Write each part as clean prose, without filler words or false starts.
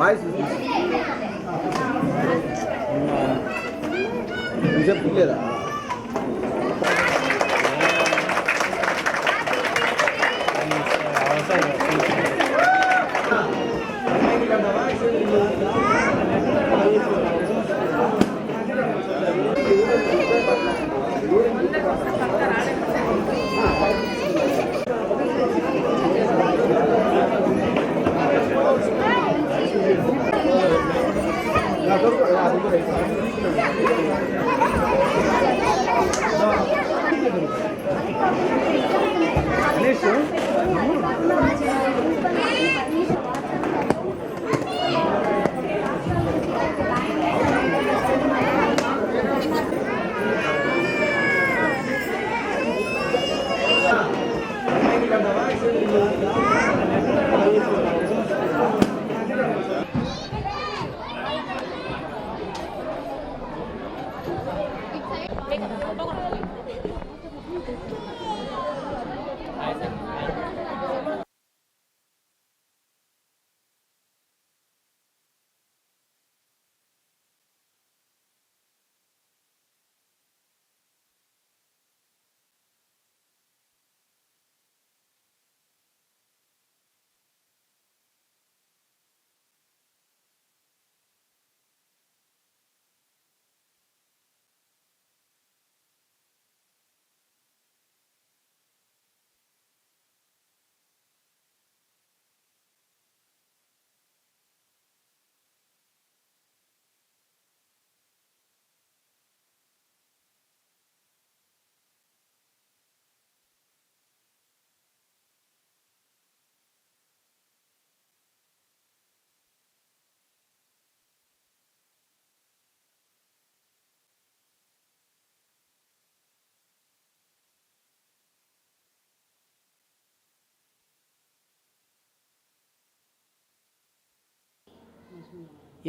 Voice చెప్పలేదా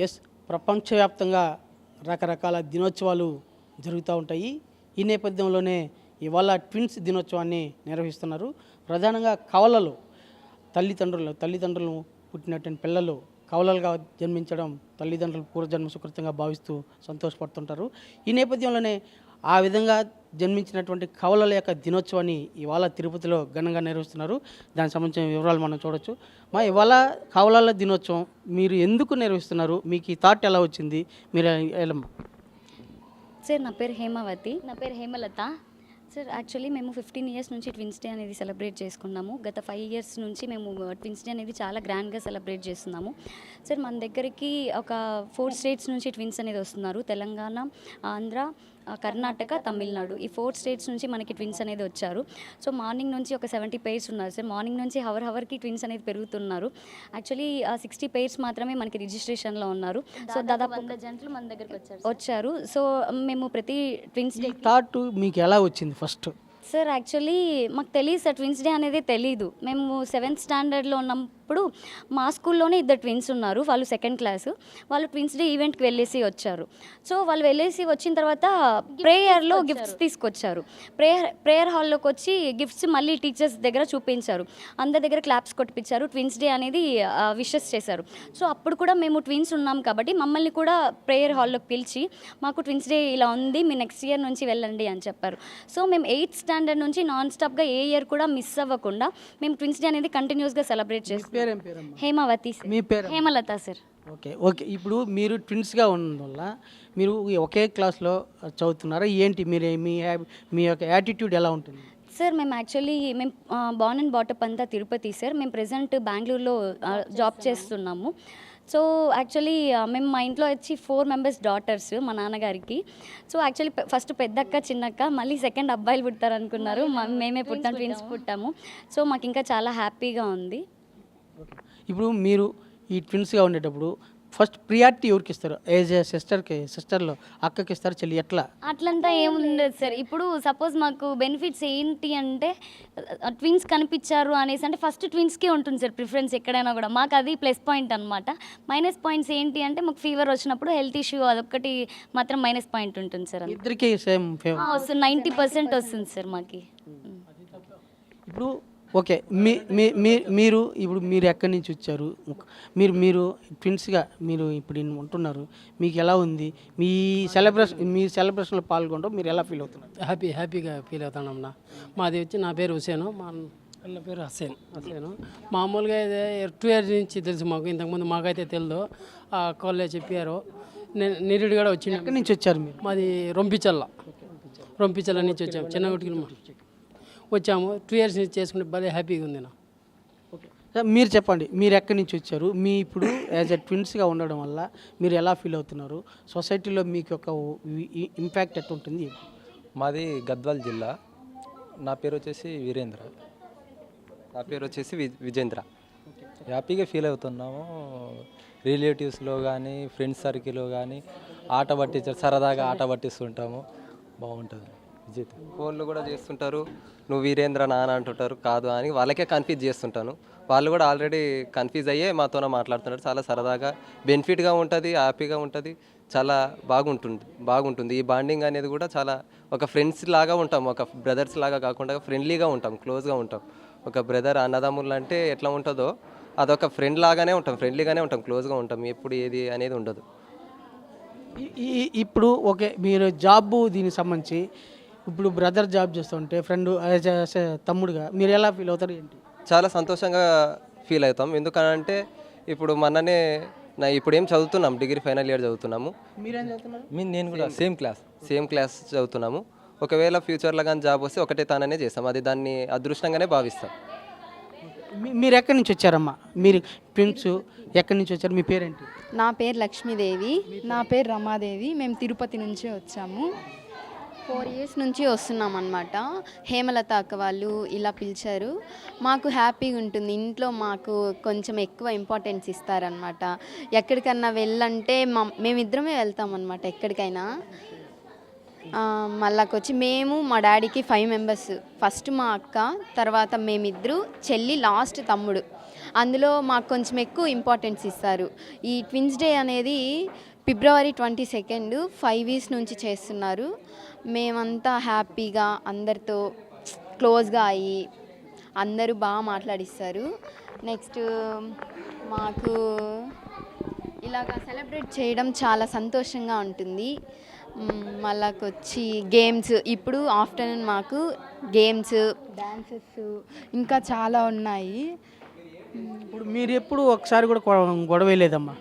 yes, ప్రపంచవ్యాప్తంగా రకరకాల దినోత్సవాలు జరుగుతూ ఉంటాయి. ఈ నేపథ్యంలోనే ఇవాళ ట్విన్స్ దినోత్సవాన్ని నిర్వహిస్తున్నారు. ప్రధానంగా కవలలు తల్లిదండ్రులు పుట్టినటువంటి పిల్లలు కవలలుగా జన్మించడం తల్లిదండ్రులు పూర్వజన్మ సుకృతంగా భావిస్తూ సంతోషపడుతుంటారు. ఈ నేపథ్యంలోనే ఆ విధంగా జన్మించినటువంటి కవలల యొక్క దినోత్సవాన్ని ఇవాళ తిరుపతిలో ఘనంగా నిర్వహిస్తున్నారు. దానికి సంబంధించిన వివరాలు మనం చూడొచ్చు. ఇవాళ కవలల దినోత్సవం మీరు ఎందుకు నిర్వహిస్తున్నారు? మీకు ఈ థాట్ ఎలా వచ్చింది? మీరు సార్, నా పేరు హేమావతి. నా పేరు హేమలత. సార్, యాక్చువల్లీ మేము 15 ఇయర్స్ నుంచి ట్విన్స్ డే అనేది సెలబ్రేట్ చేసుకున్నాము. గత 5 ఇయర్స్ నుంచి మేము ట్విన్స్ డే అనేది చాలా గ్రాండ్గా సెలబ్రేట్ చేస్తున్నాము. సార్, మన దగ్గరికి ఒక 4 స్టేట్స్ నుంచి ట్విన్స్ అనేది వస్తున్నారు. తెలంగాణ, ఆంధ్ర, కర్ణాటక, తమిళనాడు, ఈ 4 స్టేట్స్ నుంచి మనకి ట్విన్స్ అనేది వచ్చారు. సో మార్నింగ్ నుంచి ఒక 70 పెయిర్స్ ఉన్నారు సార్. మార్నింగ్ నుంచి హవర్కి ట్విన్స్ అనేది పెరుగుతున్నారు. యాక్చువల్లీ 60 పెయిర్స్ మాత్రమే మనకి రిజిస్ట్రేషన్లో ఉన్నారు. సో దాదాపు 100 జంటలు మన దగ్గరికి వచ్చారు. సో మేము ప్రతి ట్విన్స్ డే థాట్ మీకు ఎలా వచ్చింది ఫస్ట్? సార్, యాక్చువల్లీ మాకు తెలియదు సార్, ట్విన్స్ డే అనేది తెలీదు. మేము 7th స్టాండర్డ్లో ఉన్నప్పుడు మా స్కూల్లోనే 2 ట్విన్స్ ఉన్నారు. వాళ్ళు 2nd క్లాసు. వాళ్ళు ట్విన్స్ డే ఈవెంట్కి వెళ్ళేసి వచ్చారు. సో వాళ్ళు వెళ్ళేసి వచ్చిన తర్వాత ప్రేయర్లో గిఫ్ట్స్ తీసుకొచ్చారు. ప్రేయర్ హాల్లోకి వచ్చి గిఫ్ట్స్ మళ్ళీ టీచర్స్ దగ్గర చూపించారు. అందరి దగ్గర క్లాప్స్ కొట్టించారు. ట్విన్స్ డే అనేది విషెస్ చేశారు. సో అప్పుడు కూడా మేము ట్విన్స్ ఉన్నాం కాబట్టి మమ్మల్ని కూడా ప్రేయర్ హాల్లోకి పిలిచి మాకు ట్విన్స్ డే ఇలా ఉంది, మీ నెక్స్ట్ ఇయర్ నుంచి వెళ్ళండి అని చెప్పారు. సో మేము 8th స్టాండర్డ్ నుంచి నాన్ స్టాప్గా ఏ ఇయర్ కూడా మిస్ అవ్వకుండా మేము ట్విన్స్ డే అనేది కంటిన్యూస్గా సెలబ్రేట్ చేస్తాం. హేమావతి. మీ పేరు? హేమలత సార్. ఓకే. ఇప్పుడు మీరు ట్విన్స్గా ఉండడం వల్ల మీరు ఒకే క్లాస్లో చదువుతున్నారా ఏంటి? మీరు మీ యొక్క యాటిట్యూడ్ ఎలా ఉంటుంది? సార్, మేము యాక్చువల్లీ బార్న్ అండ్ బాటప్ అంతా తిరుపతి సార్. మేము ప్రెజెంట్ బెంగళూరులో జాబ్ చేస్తున్నాము. సో యాక్చువల్లీ మేము మా ఇంట్లో వచ్చి 4 మెంబర్స్ డాటర్స్ మా నాన్నగారికి. సో యాక్చువల్లీ ఫస్ట్ పెద్దక్క, చిన్నక్క, మళ్ళీ సెకండ్ అబ్బాయిలు పుడతారు అనుకున్నారు. మేమే పుట్టాము, ట్విన్స్ పుట్టాము. సో మాకు ఇంకా చాలా హ్యాపీగా ఉంది. ఇప్పుడు మీరు ఈ ట్విన్స్గా ఉండేటప్పుడు ఫస్ట్ ప్రియారిటీ ఎవరికి ఇస్తారు? యాజ్ ఏ సిస్టర్లో అక్కకి ఇస్తారు, చెల్లి ఎట్లా? అట్లంతా ఏముండదు సార్. ఇప్పుడు సపోజ్ మాకు బెనిఫిట్స్ ఏంటి అంటే ట్విన్స్ కనిపించారు అనేసి అంటే ఫస్ట్ ట్విన్స్కే ఉంటుంది సార్ ప్రిఫరెన్స్ ఎక్కడైనా కూడా. మాకు అది ప్లస్ పాయింట్ అనమాట. మైనస్ పాయింట్స్ ఏంటి అంటే మాకు ఫీవర్ వచ్చినప్పుడు హెల్త్ ఇష్యూ అదొక్కటి మాత్రం మైనస్ పాయింట్ ఉంటుంది సార్. ఇద్దరికి సేమ్ వస్తుంది, 90% వస్తుంది సార్ మాకు. ఇప్పుడు ఓకే. మీ మీ మీ మీరు ఇప్పుడు మీరు ఎక్కడి నుంచి వచ్చారు? మీరు మీరు ట్విన్స్‌గా మీరు ఇప్పుడు ఇన్ని ఉంటున్నారు. మీకు ఎలా ఉంది? మీ సెలబ్రేషన్‌లో పాల్గొనడం మీరు ఎలా ఫీల్ అవుతున్నారు? హ్యాపీగా ఫీల్ అవుతానమ్మా. మాది వచ్చి నా పేరు హుసేను, మా అన్న పేరు హసేను. మామూలుగా ఇది 2 ఇయర్స్ నుంచి తెలుసు మాకు, ఇంతకుముందు మాకైతే తెలియదు. కాలేజ్ చెప్పారు, నిరుడు కూడా వచ్చింది. ఎక్కడి నుంచి వచ్చారు మీరు? మాది రొంపిచల్ల నుంచి వచ్చాము, చిన్నగుటికి వచ్చాము. 2 ఇయర్స్ నుంచి చేసుకుంటే భలే హ్యాపీగా ఉంది నా. ఓకే. మీరు చెప్పండి, మీరు ఎక్కడి నుంచి వచ్చారు? మీ ఇప్పుడు యాజ్ ఎ ట్విన్స్‌గా ఉండడం వల్ల మీరు ఎలా ఫీల్ అవుతున్నారు? సొసైటీలో మీకు యొక్క ఇంపాక్ట్ ఎట్లుంటుంది? మాది గద్వాల్ జిల్లా. నా పేరు వచ్చేసి వీరేంద్ర. నా పేరు వచ్చేసి విజేంద్ర. హ్యాపీగా ఫీల్ అవుతున్నాము. రిలేటివ్స్లో కానీ ఫ్రెండ్స్ సర్కిల్లో కానీ సరదాగా ఆట పట్టిస్తుంటాము. బాగుంటుంది. విజేత ఫోన్లు కూడా చేస్తుంటారు, నువ్వు వీరేంద్ర నాన్న అంటుంటారు. కాదు అని వాళ్ళకే కన్ఫ్యూజ్ చేస్తుంటాను. వాళ్ళు కూడా ఆల్రెడీ కన్ఫ్యూజ్ అయ్యే మాతోనే మాట్లాడుతున్నారు. చాలా సరదాగా బెనిఫిట్గా ఉంటుంది, హ్యాపీగా ఉంటుంది, చాలా బాగుంటుంది. ఈ బాండింగ్ అనేది కూడా చాలా ఒక ఫ్రెండ్స్ లాగా ఉంటాం, ఒక బ్రదర్స్ లాగా కాకుండా ఫ్రెండ్లీగా ఉంటాం, క్లోజ్గా ఉంటాం. ఒక బ్రదర్ అన్నదమ్ములు అంటే ఎట్లా ఉంటుందో అదొక ఫ్రెండ్ లాగానే ఉంటాం, ఫ్రెండ్లీగానే ఉంటాం, క్లోజ్గా ఉంటాం. ఎప్పుడు ఏది అనేది ఉండదు. ఇప్పుడు ఓకే, మీరు జాబ్ దీనికి సంబంధించి ఇప్పుడు బ్రదర్ జాబ్ చేస్తుంటే ఫ్రెండ్ తమ్ముడుగా మీరు ఎలా ఫీల్ అవుతారు ఏంటి? చాలా సంతోషంగా ఫీల్ అవుతాం. ఎందుకనంటే ఇప్పుడు ఇప్పుడు ఏం చదువుతున్నాం, డిగ్రీ ఫైనల్ ఇయర్ చదువుతున్నాము. మీరేం చదువుతున్నారు? నేను కూడా సేమ్ క్లాస్ చదువుతున్నాము. ఒకవేళ ఫ్యూచర్లో కానీ జాబ్ వస్తే ఒకటే తాననే చేస్తాం. అది దాన్ని అదృష్టంగానే భావిస్తాం. మీరు ఎక్కడి నుంచి వచ్చారమ్మా? మీరు ట్విన్స్ ఎక్కడి నుంచి వచ్చారు? మీ పేరేంటి? నా పేరు లక్ష్మీదేవి. నా పేరు రమాదేవి. మేము తిరుపతి నుంచే వచ్చాము. 4 ఇయర్స్ నుంచి వస్తున్నాం అనమాట. హేమలత అక్క వాళ్ళు ఇలా పిలిచారు. మాకు హ్యాపీగా ఉంటుంది. ఇంట్లో మాకు కొంచెం ఎక్కువ ఇంపార్టెన్స్ ఇస్తారనమాట. ఎక్కడికన్నా వెళ్ళంటే మేమిద్దరమే వెళ్తామన్నమాట ఎక్కడికైనా. మళ్ళాకొచ్చి మేము మా డాడీకి 5 మెంబర్స్. ఫస్ట్ మా అక్క, తర్వాత మేమిద్దరు, చెల్లి, లాస్ట్ తమ్ముడు. అందులో మాకు కొంచెం ఎక్కువ ఇంపార్టెన్స్ ఇస్తారు. ఈ ట్విన్స్ డే అనేది ఫిబ్రవరి 22 5 ఇయర్స్ నుంచి చేస్తున్నారు. మేమంతా హ్యాపీగా అందరితో క్లోజ్గా అయ్యి అందరూ బాగా మాట్లాడిస్తారు. నెక్స్ట్ మాకు ఇలాగ సెలబ్రేట్ చేయడం చాలా సంతోషంగా ఉంటుంది. మళ్ళాకొచ్చి గేమ్స్, ఇప్పుడు ఆఫ్టర్నూన్ మాకు గేమ్స్, డాన్సెస్ ఇంకా చాలా ఉన్నాయి. ఇప్పుడు మీరు ఎప్పుడు ఒకసారి కూడా గొడవ లేదమ్మా?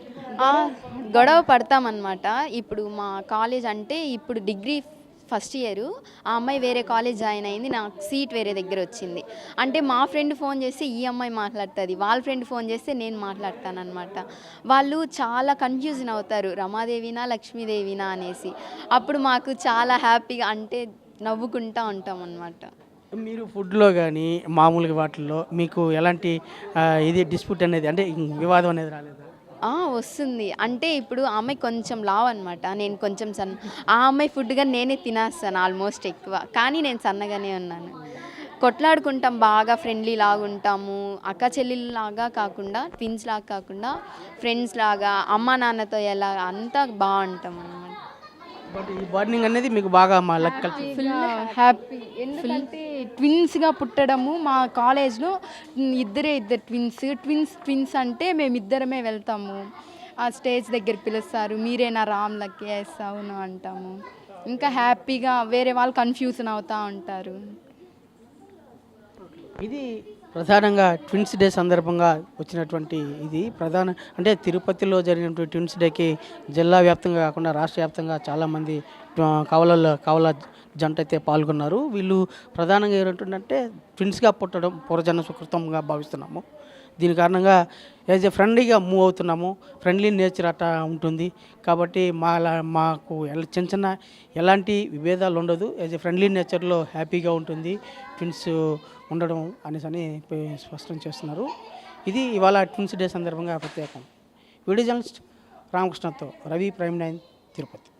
గొడవ పడతామన్నమాట. ఇప్పుడు మా కాలేజ్ అంటే ఇప్పుడు డిగ్రీ ఫస్ట్ ఇయర్ ఆ అమ్మాయి వేరే కాలేజ్ జాయిన్ అయింది, నాకు సీట్ వేరే దగ్గర వచ్చింది. అంటే మా ఫ్రెండ్ ఫోన్ చేస్తే ఈ అమ్మాయి మాట్లాడుతుంది, వాళ్ళ ఫ్రెండ్ ఫోన్ చేస్తే నేను మాట్లాడతాను అనమాట. వాళ్ళు చాలా కన్ఫ్యూజన్ అవుతారు, రమాదేవినా లక్ష్మీదేవినా అనేసి. అప్పుడు మాకు చాలా హ్యాపీగా, అంటే నవ్వుకుంటూ ఉంటాం అన్నమాట. మీరు ఫుడ్లో కానీ మామూలుగా వాటిల్లో మీకు ఎలాంటి ఇది డిస్ప్యూట్ అనేది, అంటే వివాదం అనేది రాలేదా? వస్తుంది. అంటే ఇప్పుడు ఆ అమ్మాయి కొంచెం లావు అనమాట, నేను కొంచెం సన్న. ఆ అమ్మాయి ఫుడ్ కానీ నేనే తినేస్తాను ఆల్మోస్ట్ ఎక్కువ, కానీ నేను సన్నగానే ఉన్నాను. కొట్లాడుకుంటాం, బాగా ఫ్రెండ్లీ లాగా ఉంటాము. అక్క చెల్లెళ్ళలాగా కాకుండా, ట్విన్స్ లాగా కాకుండా ఫ్రెండ్స్ లాగా, అమ్మ నాన్నతో ఎలా అంతా బాగుంటాం అన్నమాట. బట్ ఈ బాండింగ్ అనేది మీకు బాగా మా ఫుల్ హ్యాపీ. ఎందుకంటే ట్విన్స్గా పుట్టడము, మా కాలేజ్లో ఇద్దరు ట్విన్స్ అంటే మేమిద్దరమే వెళ్తాము. ఆ స్టేజ్ దగ్గర పిలుస్తారు, మీరేనా రామ్లకి? ఎస్ అవును అంటాము. ఇంకా హ్యాపీగా వేరే వాళ్ళు కన్ఫ్యూజన్ అవుతూ ఉంటారు. ఇది ప్రధానంగా ట్విన్స్ డే సందర్భంగా వచ్చినటువంటి ఇది అంటే తిరుపతిలో జరిగినటువంటి ట్విన్స్ డేకి జిల్లా వ్యాప్తంగా కాకుండా రాష్ట్ర వ్యాప్తంగా చాలామంది కవల జంట అయితే పాల్గొన్నారు. వీళ్ళు ప్రధానంగా ఏంటంటే ట్విన్స్గా పుట్టడం పూర్వజన్మ సుకృతంగా భావిస్తున్నాము. దీని కారణంగా యాజ్ ఎ ఫ్రెండ్లీగా మూవ్ అవుతున్నాము. ఫ్రెండ్లీ నేచర్ అట్లా ఉంటుంది కాబట్టి మాకు చిన్న ఎలాంటి విభేదాలు ఉండదు. యాజ్ ఎ ఫ్రెండ్లీ నేచర్లో హ్యాపీగా ఉంటుంది ట్విన్స్ ఉండడం అనేసి స్పష్టం చేస్తున్నారు. ఇది ఇవాళ ట్విన్స్ డే సందర్భంగా ప్రత్యేకం. వీడియో జర్నలిస్ట్ రామకృష్ణతో రవి, ప్రైమ్ 9 తిరుపతి.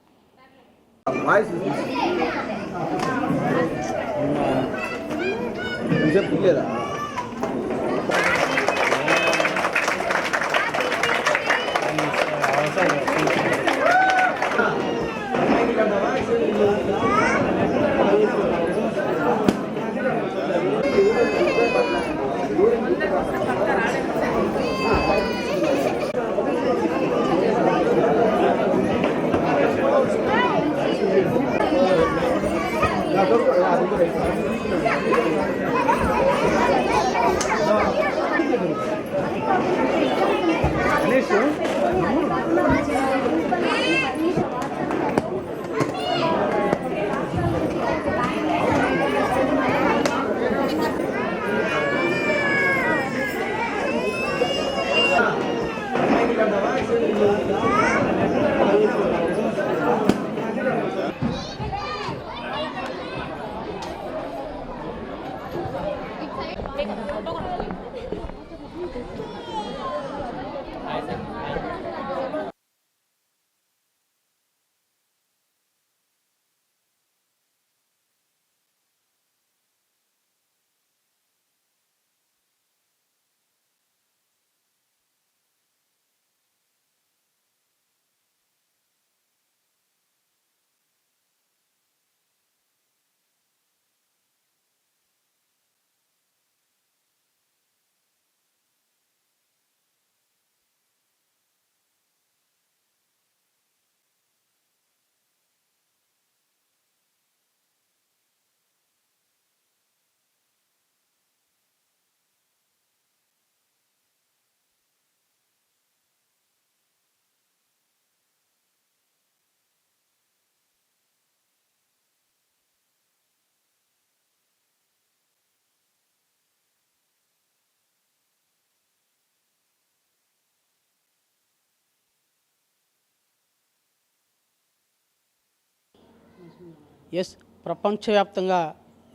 ఎస్, ప్రపంచవ్యాప్తంగా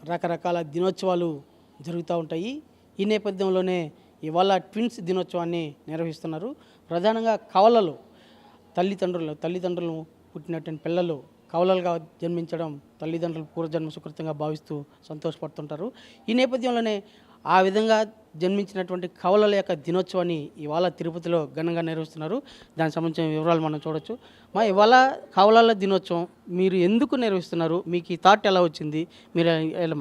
రకరకాల దినోత్సవాలు జరుగుతూ ఉంటాయి. ఈ నేపథ్యంలోనే ఇవాళ ట్విన్స్ దినోత్సవాన్ని నిర్వహిస్తున్నారు. ప్రధానంగా కవలలు తల్లిదండ్రులు పుట్టినటువంటి పిల్లలు కవలలుగా జన్మించడం తల్లిదండ్రులు పూర్వజన్మ సుకృతంగా భావిస్తూ సంతోషపడుతుంటారు. ఈ నేపథ్యంలోనే ఆ విధంగా జన్మించినటువంటి కవలల యొక్క దినోత్సవాన్ని ఇవాళ తిరుపతిలో ఘనంగా నిర్వహిస్తున్నారు. దానికి సంబంధించిన వివరాలు మనం చూడొచ్చు. ఇవాళ కవలల దినోత్సవం మీరు ఎందుకు నిర్వహిస్తున్నారు? మీకు ఈ థాట్ ఎలా వచ్చింది? మీరు ఎలా?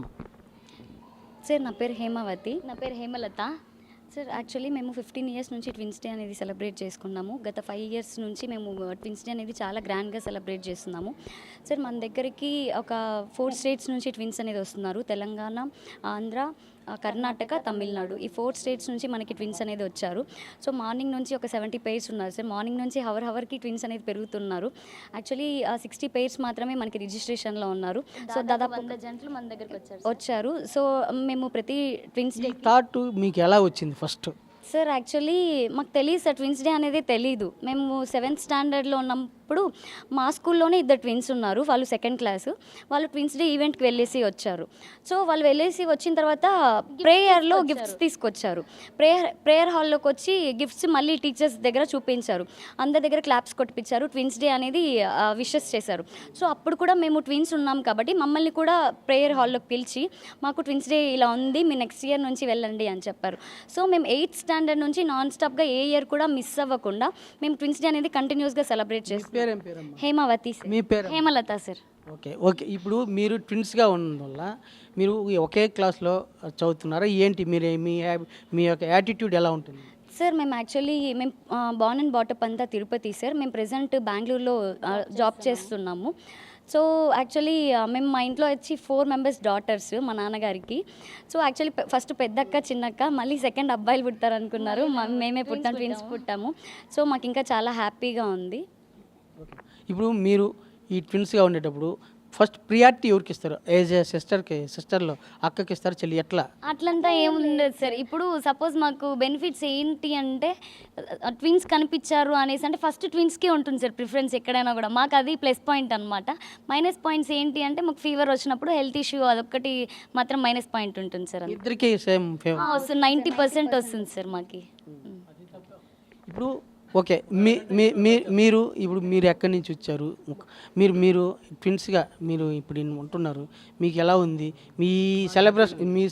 సార్ నా పేరు హేమావతి. నా పేరు హేమలత. సార్ యాక్చువల్లీ మేము 15 ఇయర్స్ నుంచి ట్విన్స్ డే అనేది సెలబ్రేట్ చేసుకున్నాము. గత 5 ఇయర్స్ నుంచి మేము ట్విన్స్ డే అనేది చాలా గ్రాండ్గా సెలబ్రేట్ చేస్తున్నాము. సార్ మన దగ్గరికి ఒక 4 స్టేట్స్ నుంచి ట్విన్స్ అనేది వస్తున్నారు. తెలంగాణ, ఆంధ్ర, కర్ణాటక, తమిళనాడు, ఈ 4 స్టేట్స్ నుంచి మనకి ట్విన్స్ అనేది వచ్చారు. సో మార్నింగ్ నుంచి ఒక 70 పెయిర్స్ ఉన్నారు సార్. మార్నింగ్ నుంచి హవర్కి ట్విన్స్ అనేది పెరుగుతున్నారు. యాక్చువల్లీ 60 పెయిర్స్ మాత్రమే మనకి రిజిస్ట్రేషన్లో ఉన్నారు. సో దాదాపు 100 జంటలు మన దగ్గరికి వచ్చారు. సో మేము ప్రతి ట్విన్స్ డే థాట్ మీకు ఎలా వచ్చింది ఫస్ట్? సార్ యాక్చువల్లీ మాకు తెలియదు సార్, ట్విన్స్ డే అనేది తెలీదు. మేము 7th స్టాండర్డ్లో ఉన్నప్పుడు మా స్కూల్లోనే 2 ట్విన్స్ ఉన్నారు. వాళ్ళు 2nd క్లాసు. వాళ్ళు ట్విన్స్ డే ఈవెంట్కి వెళ్ళేసి వచ్చారు. సో వాళ్ళు వెళ్ళేసి వచ్చిన తర్వాత ప్రేయర్లో గిఫ్ట్స్ తీసుకొచ్చారు. ప్రేయర్ హాల్లోకి వచ్చి గిఫ్ట్స్ మళ్ళీ టీచర్స్ దగ్గర చూపించారు. అందరి దగ్గర క్లాప్స్ కొట్టించారు. ట్విన్స్ డే అనేది విషెస్ చేశారు. సో అప్పుడు కూడా మేము ట్విన్స్ ఉన్నాం కాబట్టి మమ్మల్ని కూడా ప్రేయర్ హాల్లోకి పిలిచి మాకు ట్విన్స్ డే ఇలా ఉంది, మీ నెక్స్ట్ ఇయర్ నుంచి వెళ్ళండి అని చెప్పారు. సో మేము 8th స్టాండర్డ్ నుంచి నాన్ స్టాప్గా ఏ ఇయర్ కూడా మిస్ అవ్వకుండా మేము ట్విన్స్ డే అనేది కంటిన్యూస్గా సెలబ్రేట్ చేస్తాం. హేమావతి సార్. మీ పేరు? హేమలత సార్. ఓకే. ఇప్పుడు మీరు ట్విన్స్గా ఉండడం వల్ల మీరు ఒకే క్లాస్లో చదువుతున్నారా ఏంటి? మీరు మీ యొక్క యాటిట్యూడ్ ఎలా ఉంటుంది? సార్ మేము యాక్చువల్లీ బార్న్ అండ్ బాటప్ అంతా తిరుపతి సార్. మేము ప్రెజెంట్ బెంగళూరులో జాబ్ చేస్తున్నాము. సో యాక్చువల్లీ మేము మా ఇంట్లో వచ్చి 4 మెంబర్స్ డాటర్స్ మా నాన్నగారికి. సో యాక్చువల్లీ ఫస్ట్ పెద్దక్క, చిన్నక్క, మళ్ళీ సెకండ్ అబ్బాయిలు పుడతారు అనుకున్నారు. మేమే పుట్టాము, ట్విన్స్ పుట్టాము. సో మాకు ఇంకా చాలా హ్యాపీగా ఉంది. ఇప్పుడు మీరు ఈ ట్విన్స్గా ఉండేటప్పుడు ఫస్ట్ ప్రియారిటీ ఎవరికి ఇస్తారు? ఏజ్ సిస్టర్లో అక్కకి ఇస్తారు, చెల్లి ఎట్లా? అట్లంతా ఏముండదు సార్. ఇప్పుడు సపోజ్ మాకు బెనిఫిట్స్ ఏంటి అంటే ట్విన్స్ కనిపించారు అనేసి అంటే ఫస్ట్ ట్విన్స్కే ఉంటుంది సార్ ప్రిఫరెన్స్ ఎక్కడైనా కూడా. మాకు అది ప్లస్ పాయింట్ అనమాట. మైనస్ పాయింట్స్ ఏంటి అంటే మాకు ఫీవర్ వచ్చినప్పుడు హెల్త్ ఇష్యూ అదొక్కటి మాత్రం మైనస్ పాయింట్ ఉంటుంది సార్. ఇద్దరికి సేమ్ వస్తుంది, 90% వస్తుంది సార్ మాకి. ఇప్పుడు ఓకే, మీరు ఎక్కడి నుంచి వచ్చారు? మీరు ట్విన్స్గా మీరు ఇప్పుడు ఉంటున్నారు, మీకు ఎలా ఉంది? మీ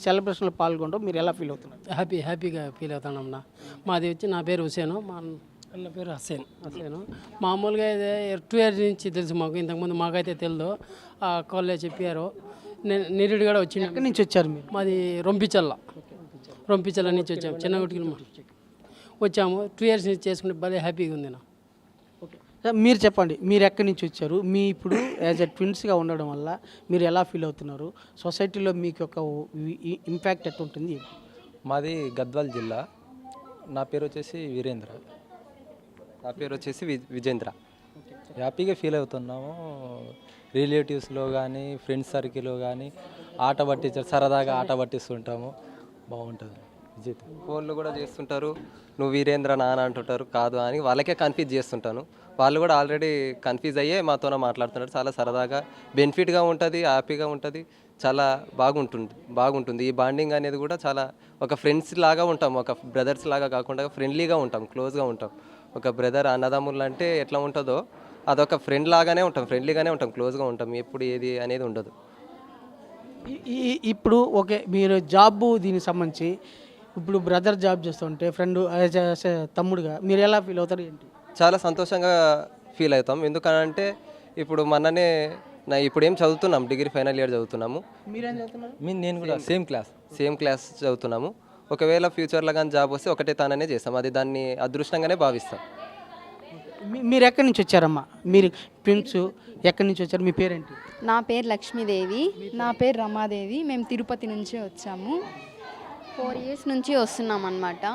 సెలబ్రేషన్లో పాల్గొనడం మీరు ఎలా ఫీల్ అవుతున్నారు? హ్యాపీగా ఫీల్ అవుతానమ్మా. మాది వచ్చి నా పేరు హుసేను, మా అన్న పేరు హసేను. మామూలుగా అయితే 2 ఇయర్స్ నుంచి తెలుసు మాకు. ఇంతకుముందు మాకైతే తెలియదు. కాలేజ్ చెప్పారు. నిరుడు కూడా వచ్చింది. ఎక్కడి నుంచి వచ్చారు మీరు? మాది రొంపిచల్ల నుంచి వచ్చాము. చిన్నగుటికి వచ్చాము. 2 ఇయర్స్ నుంచి చేసుకుంటే భలే హ్యాపీగా ఉంది నా. ఓకే, మీరు చెప్పండి, మీరు ఎక్కడి నుంచి వచ్చారు? మీ ఇప్పుడు యాజ్ ఎ ట్విన్స్గా ఉండడం వల్ల మీరు ఎలా ఫీల్ అవుతున్నారు? సొసైటీలో మీకు ఒక ఇంపాక్ట్ ఎట్లా ఉంటుంది? మాది గద్వాల్ జిల్లా. నా పేరు వచ్చేసి వీరేంద్ర. నా పేరు వచ్చేసి విజేంద్ర. హ్యాపీగా ఫీల్ అవుతున్నాము. రిలేటివ్స్లో కానీ ఫ్రెండ్స్ సర్కిల్లో కానీ సరదాగా ఆట పట్టిస్తుంటాము. బాగుంటుంది. ఫోన్లు కూడా చేస్తుంటారు, నువ్వు వీరేంద్ర నాన్న అంటుంటారు, కాదు అని వాళ్ళకే కన్ఫ్యూజ్ చేస్తుంటాను. వాళ్ళు కూడా ఆల్రెడీ కన్ఫ్యూజ్ అయ్యే మాతోనే మాట్లాడుతున్నారు. చాలా సరదాగా బెనిఫిట్గా ఉంటుంది, హ్యాపీగా ఉంటుంది, చాలా బాగుంటుంది. ఈ బాండింగ్ అనేది కూడా చాలా ఒక ఫ్రెండ్స్ లాగా ఉంటాం, ఒక బ్రదర్స్ లాగా కాకుండా ఫ్రెండ్లీగా ఉంటాం, క్లోజ్గా ఉంటాం. ఒక బ్రదర్ అన్నదమ్ములు అంటే ఎట్లా ఉంటుందో అదొక ఫ్రెండ్ లాగానే ఉంటాం, ఫ్రెండ్లీగానే ఉంటాం, క్లోజ్గా ఉంటాం. ఎప్పుడు ఏది అనేది ఉండదు. ఇప్పుడు ఓకే, మీరు జాబ్ దీనికి సంబంధించి ఇప్పుడు బ్రదర్ జాబ్ చేస్తుంటే ఫ్రెండ్ తమ్ముడుగా మీరు ఎలా ఫీల్ అవుతారు ఏంటి? చాలా సంతోషంగా ఫీల్ అవుతాం. ఎందుకనంటే ఇప్పుడు మొన్ననే ఇప్పుడు ఏం చదువుతున్నాం, డిగ్రీ ఫైనల్ ఇయర్ చదువుతున్నాము. మీరేం చదువుతున్నారు? నేను కూడా సేమ్ క్లాస్ చదువుతున్నాము. ఒకవేళ ఫ్యూచర్లో కానీ జాబ్ వస్తే ఒకటే తాననే చేస్తాం, అది దాన్ని అదృష్టంగానే భావిస్తాం. మీరు ఎక్కడి నుంచి వచ్చారమ్మా? మీరు ట్విన్స్ ఎక్కడి నుంచి వచ్చారు? మీ పేరేంటి? నా పేరు లక్ష్మీదేవి. నా పేరు రమాదేవి. మేము తిరుపతి నుంచి వచ్చాము. 4 years నుంచి వస్తున్నాం అనమాట.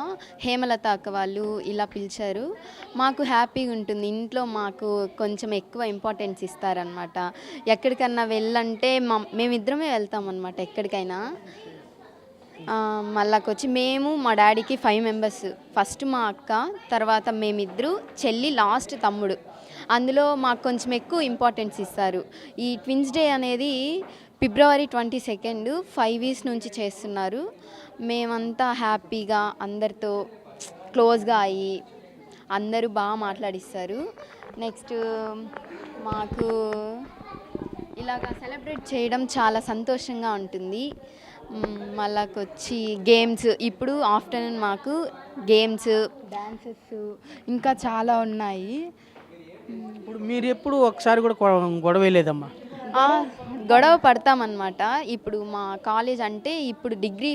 హేమలత అక్క వాళ్ళు ఇలా పిలిచారు. మాకు హ్యాపీగా ఉంటుంది. ఇంట్లో మాకు కొంచెం ఎక్కువ ఇంపార్టెన్స్ ఇస్తారనమాట. ఎక్కడికన్నా వెళ్ళంటే మేమిద్దరమే వెళ్తాం అనమాట ఎక్కడికైనా. మళ్ళాకొచ్చి మేము మా డాడీకి 5 members. ఫస్ట్ మా అక్క, తర్వాత మేమిద్దరు, చెల్లి, లాస్ట్ తమ్ముడు. అందులో మాకు కొంచెం ఎక్కువ ఇంపార్టెన్స్ ఇస్తారు. ఈ ట్విన్స్ డే అనేది February 22 5 years నుంచి చేస్తున్నారు. మేమంతా హ్యాపీగా అందరితో క్లోజ్గా అయ్యి అందరూ బాగా మాట్లాడిస్తారు. నెక్స్ట్ మాకు ఇలాగ సెలబ్రేట్ చేయడం చాలా సంతోషంగా ఉంటుంది. మళ్ళాకొచ్చి గేమ్స్, ఇప్పుడు ఆఫ్టర్నూన్ మాకు గేమ్స్, డాన్సెస్ ఇంకా చాలా ఉన్నాయి. ఇప్పుడు మీరు ఎప్పుడు ఒకసారి కూడా గొడవ వేయలేదమ్మా? గొడవ పడతామన్నమాట. ఇప్పుడు మా కాలేజ్ అంటే ఇప్పుడు డిగ్రీ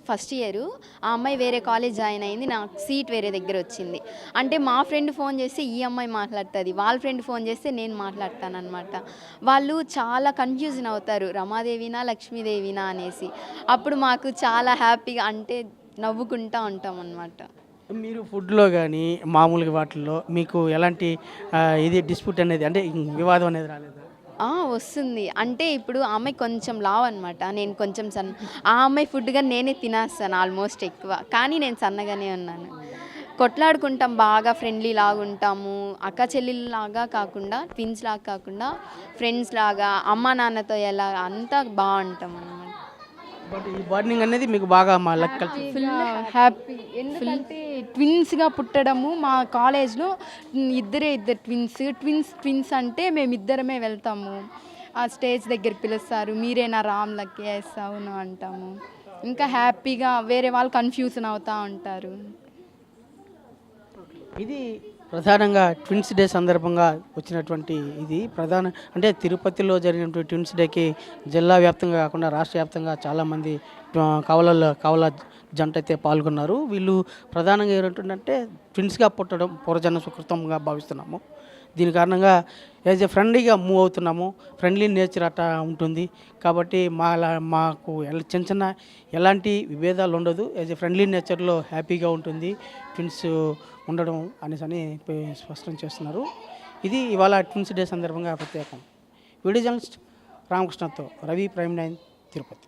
ఫస్ట్ ఇయర్, ఆ అమ్మాయి వేరే కాలేజ్ జాయిన్ అయింది, నాకు సీట్ వేరే దగ్గర వచ్చింది. అంటే మా ఫ్రెండ్ ఫోన్ చేస్తే ఈ అమ్మాయి మాట్లాడుతుంది, వాళ్ళ ఫ్రెండ్ ఫోన్ చేస్తే నేను మాట్లాడతానమాట. వాళ్ళు చాలా కన్ఫ్యూజన్ అవుతారు, రమాదేవినా లక్ష్మీదేవినా అనేసి. అప్పుడు మాకు చాలా హ్యాపీగా, అంటే నవ్వుకుంటూ ఉంటాం అన్నమాట. మీరు ఫుడ్లో కానీ మామూలుగా వాటిల్లో మీకు ఎలాంటి ఇది డిస్ప్యూట్ అనేది, అంటే వివాదం అనేది రాలేదు? వస్తుంది. అంటే ఇప్పుడు ఆ అమ్మాయి కొంచెం లావు అనమాట, నేను కొంచెం సన్న. ఆ అమ్మాయి ఫుడ్ కానీ నేనే తినేస్తాను ఆల్మోస్ట్ ఎక్కువ, కానీ నేను సన్నగానే ఉన్నాను. కొట్లాడుకుంటాం, బాగా ఫ్రెండ్లీ లాగా ఉంటాము. అక్క చెల్లెళ్ళలాగా కాకుండా, ట్విన్స్ లాగా కాకుండా, ఫ్రెండ్స్ లాగా, అమ్మ నాన్నతో ఎలా అంతా బాగుంటాం అన్నమాట. బట్ ఈ బాండింగ్ అనేది మీకు బాగా మా లెక్క ఫుల్ హ్యాపీ. ఎందుకంటే ట్విన్స్గా పుట్టడము, మా కాలేజ్లో ఇద్దరు ట్విన్స్ అంటే మేమిద్దరమే వెళ్తాము. ఆ స్టేజ్ దగ్గర పిలుస్తారు, మీరేనా రామ్ లక్కీ, ఎస్ అవును అంటాము. ఇంకా హ్యాపీగా వేరే వాళ్ళు కన్ఫ్యూజన్ అవుతూ ఉంటారు. ఇది ప్రధానంగా ట్విన్స్ డే సందర్భంగా వచ్చినటువంటి ఇది అంటే తిరుపతిలో జరిగినటువంటి ట్విన్స్ డేకి జిల్లా వ్యాప్తంగా కాకుండా రాష్ట్ర వ్యాప్తంగా చాలామంది కవల జంట అయితే పాల్గొన్నారు. వీళ్ళు ప్రధానంగా ఏంటంటే ట్విన్స్గా పుట్టడం పూర్వజన్మ సుకృతంగా భావిస్తున్నాము. దీని కారణంగా యాజ్ ఏ ఫ్రెండ్లీగా మూవ్ అవుతున్నాము. ఫ్రెండ్లీ నేచర్ అట్లా ఉంటుంది కాబట్టి మాకు చిన్న చిన్న ఎలాంటి విభేదాలు ఉండదు. యాజ్ ఏ ఫ్రెండ్లీ నేచర్లో హ్యాపీగా ఉంటుంది ట్విన్స్ ఉండడం అనేసి స్పష్టం చేస్తున్నారు. ఇది ఇవాళ ట్విన్స్ డే సందర్భంగా ప్రత్యేకం. వీడియో జర్నలిస్ట్ రామకృష్ణతో రవి, ప్రైమ్ 9, తిరుపతి.